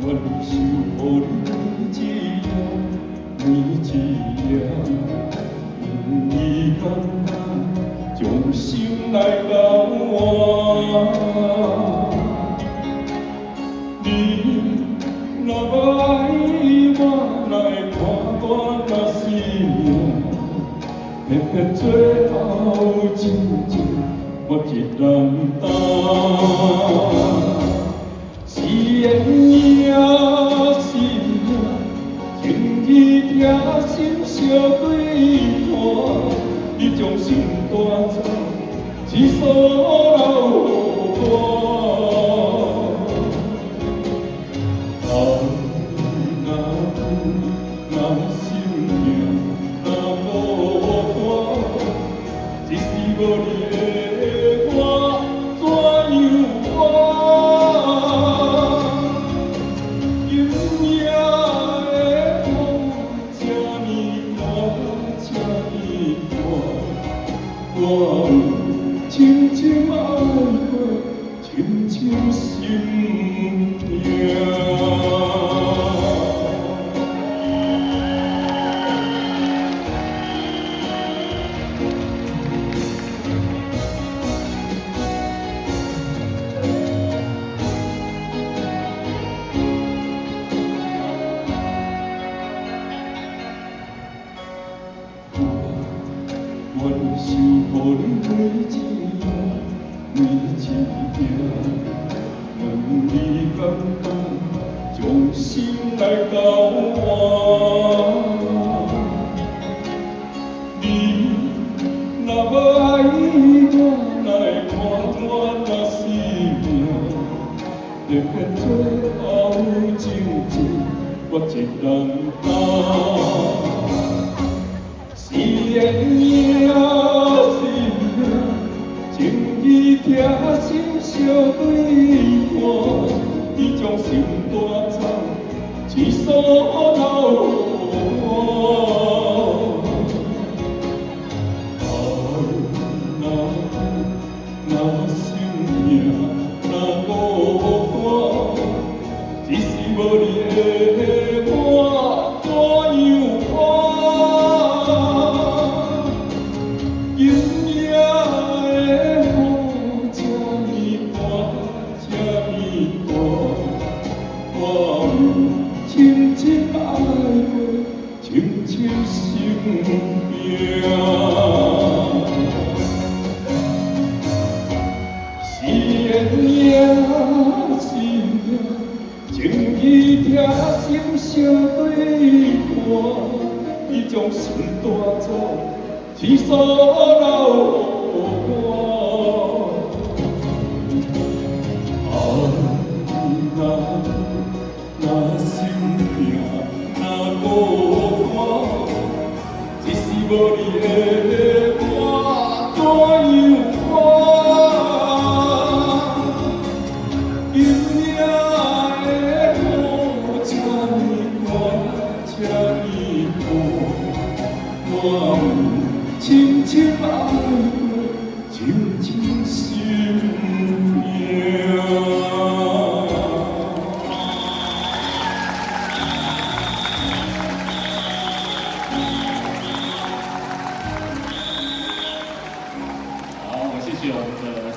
阮想予你一样，你一样，愿意甘愿将心来交换。你若无爱我，哪会看我若是命？偏偏最后真情我一人担。是缘命，是命，情义贴心相对看，你将心带走，只所留我。若心命若无伴，一时无你的我怎样活？今夜的风这呢大，这呢大，我有深深爱过，深深心痛。阮想予你每一样，每一样，愿你甘愿将心来交换。你若无爱我，哪会看我若是命？偏偏最后真情我一人担。是缘命，是命，情义贴心相对看，你将心带走，只所留我。若心命若无伴，只是无你的我怎样活？今夜的风这呢大，这呢大，我有深深爱过，深深心痛。是缘命，是命，情义贴心相对看，你将心带走，只所留我。若心命若无伴，只是无你的我怎样活？今夜的风这呢大，这呢大，我有深深爱过，深深心